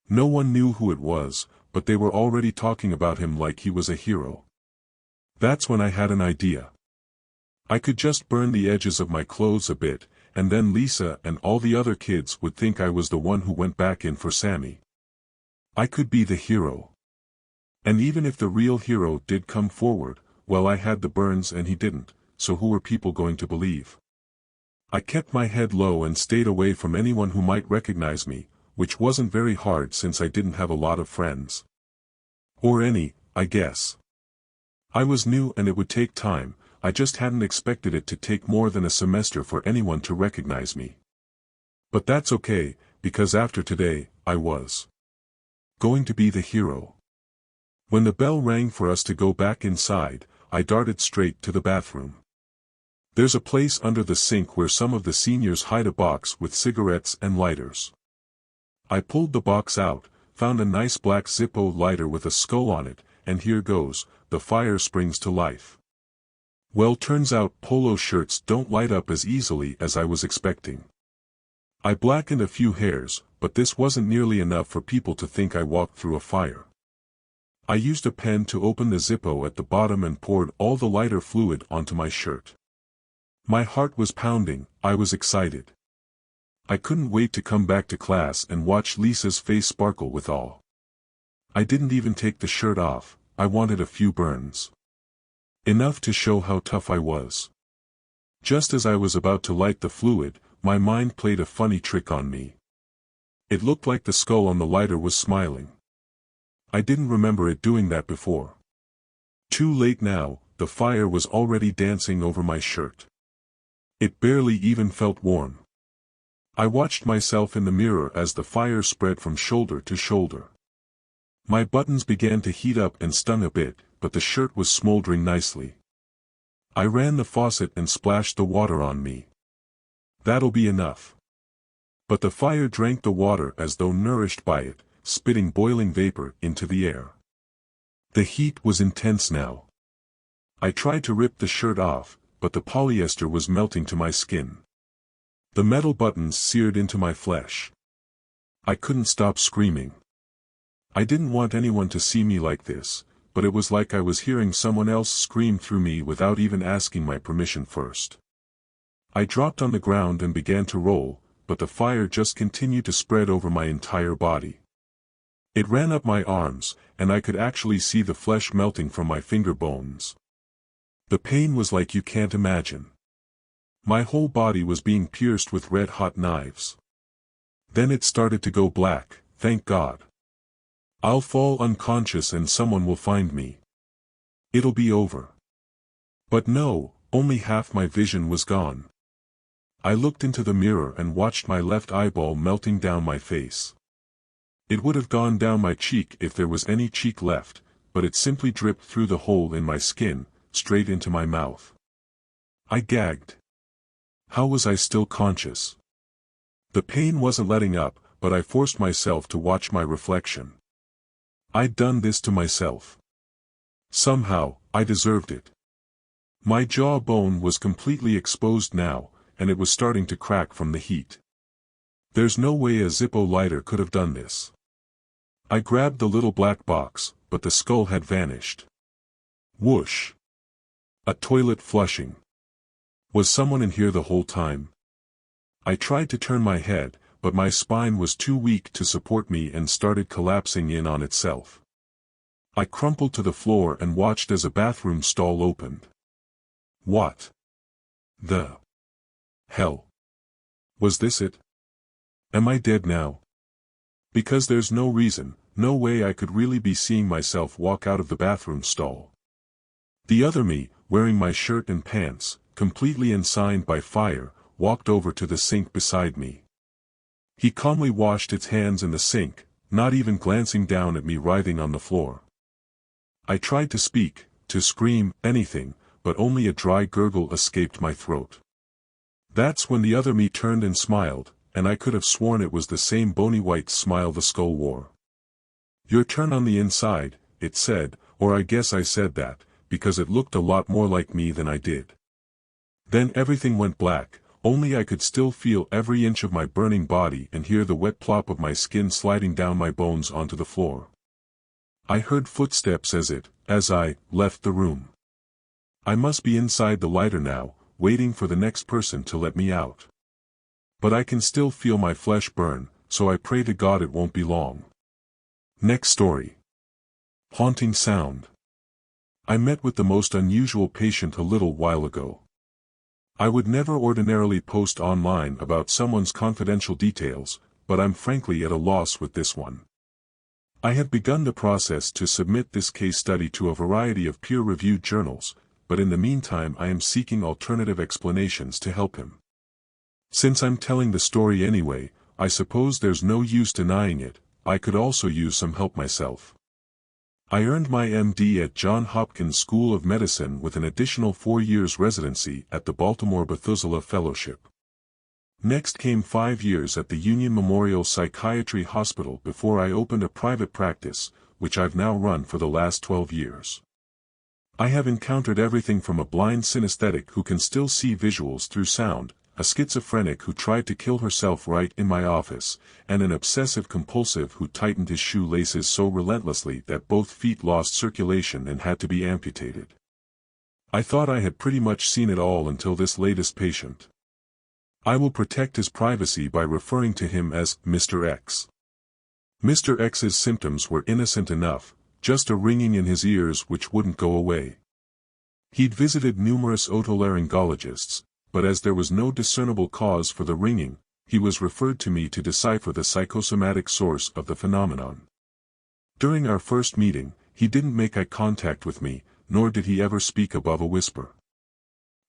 No one knew who it was, but they were already talking about him like he was a hero. That's when I had an idea. I could just burn the edges of my clothes a bit, and then Lisa and all the other kids would think I was the one who went back in for Sammy. I could be the hero. And even if the real hero did come forward, well I had the burns and he didn't, so who were people going to believe? I kept my head low and stayed away from anyone who might recognize me, which wasn't very hard since I didn't have a lot of friends. Or any, I guess. I was new and it would take time, I just hadn't expected it to take more than a semester for anyone to recognize me. But that's okay, because after today, I was going to be the hero. When the bell rang for us to go back inside, I darted straight to the bathroom. There's a place under the sink where some of the seniors hide a box with cigarettes and lighters. I pulled the box out, found a nice black Zippo lighter with a skull on it, and here goes, the fire springs to life. Well, turns out polo shirts don't light up as easily as I was expecting. I blackened a few hairs, but this wasn't nearly enough for people to think I walked through a fire. I used a pen to open the Zippo at the bottom and poured all the lighter fluid onto my shirt. My heart was pounding, I was excited. I couldn't wait to come back to class and watch Lisa's face sparkle with awe. I didn't even take the shirt off, I wanted a few burns. Enough to show how tough I was. Just as I was about to light the fluid, my mind played a funny trick on me. It looked like the skull on the lighter was smiling. I didn't remember it doing that before. Too late now, the fire was already dancing over my shirt. It barely even felt warm. I watched myself in the mirror as the fire spread from shoulder to shoulder. My buttons began to heat up and stung a bit, but the shirt was smoldering nicely. I ran the faucet and splashed the water on me. That'll be enough. But the fire drank the water as though nourished by it, spitting boiling vapor into the air. The heat was intense now. I tried to rip the shirt off, but the polyester was melting to my skin. The metal buttons seared into my flesh. I couldn't stop screaming. I didn't want anyone to see me like this, but it was like I was hearing someone else scream through me without even asking my permission first. I dropped on the ground and began to roll, but the fire just continued to spread over my entire body. It ran up my arms, and I could actually see the flesh melting from my finger bones. The pain was like you can't imagine. My whole body was being pierced with red-hot knives. Then it started to go black, thank God. I'll fall unconscious and someone will find me. It'll be over. But no, only half my vision was gone. I looked into the mirror and watched my left eyeball melting down my face. It would have gone down my cheek if there was any cheek left, but it simply dripped through the hole in my skin, straight into my mouth. I gagged. How was I still conscious? The pain wasn't letting up, but I forced myself to watch my reflection. I'd done this to myself. Somehow, I deserved it. My jawbone was completely exposed now, and it was starting to crack from the heat. There's no way a Zippo lighter could have done this. I grabbed the little black box, but the skull had vanished. Whoosh! A toilet flushing. Was someone in here the whole time? I tried to turn my head, but my spine was too weak to support me and started collapsing in on itself. I crumpled to the floor and watched as a bathroom stall opened. What the hell? Was this it? Am I dead now? Because there's no reason, no way I could really be seeing myself walk out of the bathroom stall. The other me, wearing my shirt and pants, completely ensigned by fire, walked over to the sink beside me. He calmly washed its hands in the sink, not even glancing down at me writhing on the floor. I tried to speak, to scream, anything, but only a dry gurgle escaped my throat. That's when the other me turned and smiled, and I could have sworn it was the same bony white smile the skull wore. "Your turn on the inside," it said, or I guess I said that, because it looked a lot more like me than I did. Then everything went black, only I could still feel every inch of my burning body and hear the wet plop of my skin sliding down my bones onto the floor. I heard footsteps as I left the room. I must be inside the lighter now, waiting for the next person to let me out. But I can still feel my flesh burn, so I pray to God it won't be long. Next story. Haunting sound. I met with the most unusual patient a little while ago. I would never ordinarily post online about someone's confidential details, but I'm frankly at a loss with this one. I have begun the process to submit this case study to a variety of peer-reviewed journals, but in the meantime I am seeking alternative explanations to help him. Since I'm telling the story anyway, I suppose there's no use denying it. I could also use some help myself. I earned my MD at Johns Hopkins School of Medicine with an additional 4 years residency at the Baltimore Bethesda Fellowship. Next came 5 years at the Union Memorial Psychiatry Hospital before I opened a private practice, which I've now run for the last 12 years. I have encountered everything from a blind synesthetic who can still see visuals through sound, a schizophrenic who tried to kill herself right in my office, and an obsessive-compulsive who tightened his shoelaces so relentlessly that both feet lost circulation and had to be amputated. I thought I had pretty much seen it all until this latest patient. I will protect his privacy by referring to him as Mr. X. Mr. X's symptoms were innocent enough, just a ringing in his ears which wouldn't go away. He'd visited numerous otolaryngologists, but as there was no discernible cause for the ringing, he was referred to me to decipher the psychosomatic source of the phenomenon. During our first meeting, he didn't make eye contact with me, nor did he ever speak above a whisper.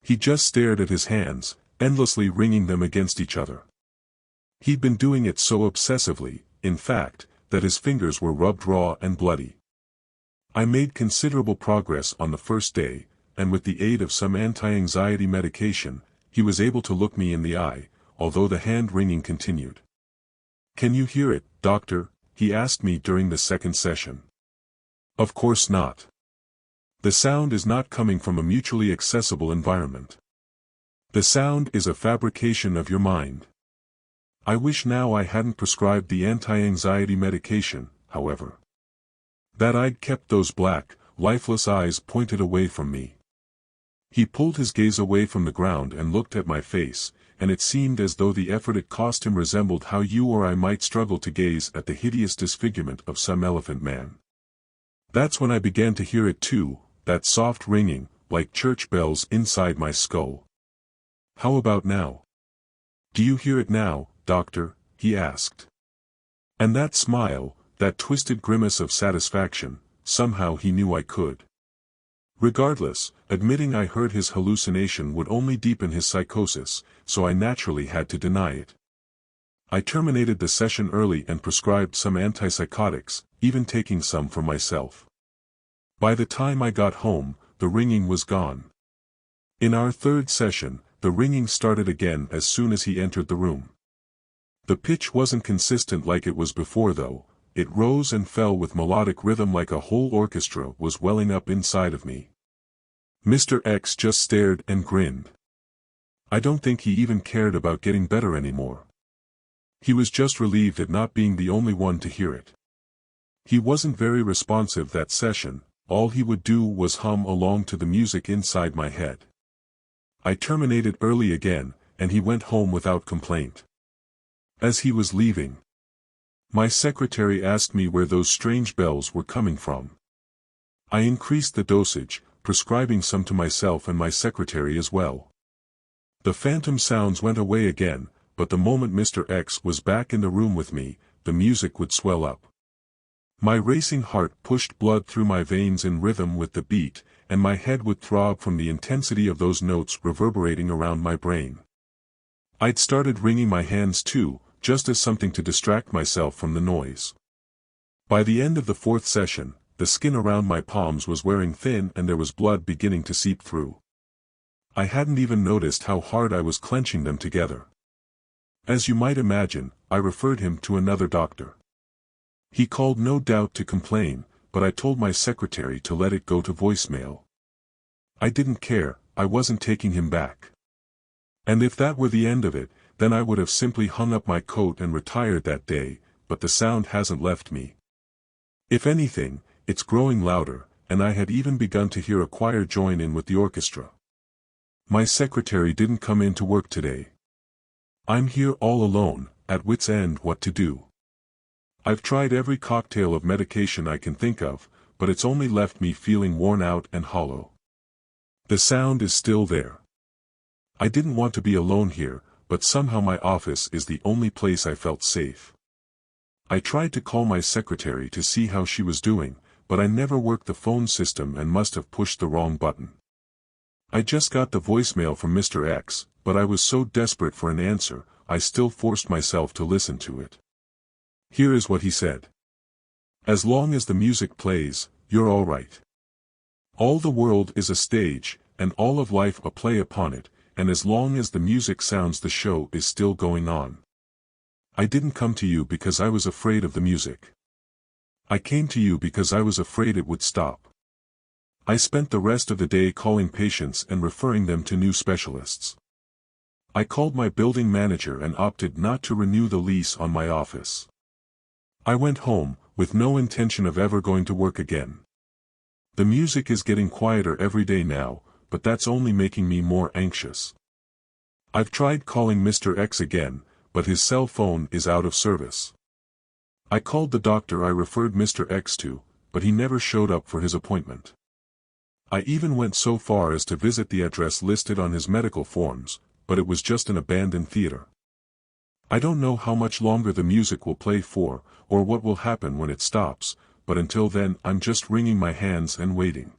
He just stared at his hands, endlessly wringing them against each other. He'd been doing it so obsessively, in fact, that his fingers were rubbed raw and bloody. I made considerable progress on the first day, and with the aid of some anti-anxiety medication, he was able to look me in the eye, although the hand-wringing continued. "Can you hear it, doctor?" he asked me during the second session. "Of course not. The sound is not coming from a mutually accessible environment. The sound is a fabrication of your mind." I wish now I hadn't prescribed the anti-anxiety medication, however. That I'd kept those black, lifeless eyes pointed away from me. He pulled his gaze away from the ground and looked at my face, and it seemed as though the effort it cost him resembled how you or I might struggle to gaze at the hideous disfigurement of some elephant man. That's when I began to hear it too, that soft ringing, like church bells inside my skull. "How about now? Do you hear it now, doctor?" he asked. And that smile, that twisted grimace of satisfaction, somehow he knew I could. Regardless, admitting I heard his hallucination would only deepen his psychosis, so I naturally had to deny it. I terminated the session early and prescribed some antipsychotics, even taking some for myself. By the time I got home, the ringing was gone. In our third session, the ringing started again as soon as he entered the room. The pitch wasn't consistent like it was before though. It rose and fell with melodic rhythm like a whole orchestra was welling up inside of me. Mr. X just stared and grinned. I don't think he even cared about getting better anymore. He was just relieved at not being the only one to hear it. He wasn't very responsive that session, all he would do was hum along to the music inside my head. I terminated early again, and he went home without complaint. As he was leaving, my secretary asked me where those strange bells were coming from. I increased the dosage, prescribing some to myself and my secretary as well. The phantom sounds went away again, but the moment Mr. X was back in the room with me, the music would swell up. My racing heart pushed blood through my veins in rhythm with the beat, and my head would throb from the intensity of those notes reverberating around my brain. I'd started wringing my hands too, just as something to distract myself from the noise. By the end of the fourth session, the skin around my palms was wearing thin and there was blood beginning to seep through. I hadn't even noticed how hard I was clenching them together. As you might imagine, I referred him to another doctor. He called no doubt to complain, but I told my secretary to let it go to voicemail. I didn't care, I wasn't taking him back. And if that were the end of it, then I would have simply hung up my coat and retired that day, but the sound hasn't left me. If anything, it's growing louder, and I had even begun to hear a choir join in with the orchestra. My secretary didn't come in to work today. I'm here all alone, at wit's end what to do. I've tried every cocktail of medication I can think of, but it's only left me feeling worn out and hollow. The sound is still there. I didn't want to be alone here, but somehow my office is the only place I felt safe. I tried to call my secretary to see how she was doing, but I never worked the phone system and must have pushed the wrong button. I just got the voicemail from Mr. X, but I was so desperate for an answer, I still forced myself to listen to it. Here is what he said. As long as the music plays, you're all right. All the world is a stage, and all of life a play upon it, and as long as the music sounds the show is still going on. I didn't come to you because I was afraid of the music. I came to you because I was afraid it would stop. I spent the rest of the day calling patients and referring them to new specialists. I called my building manager and opted not to renew the lease on my office. I went home, with no intention of ever going to work again. The music is getting quieter every day now, but that's only making me more anxious. I've tried calling Mr. X again, but his cell phone is out of service. I called the doctor I referred Mr. X to, but he never showed up for his appointment. I even went so far as to visit the address listed on his medical forms, but it was just an abandoned theater. I don't know how much longer the music will play for, or what will happen when it stops, but until then I'm just wringing my hands and waiting.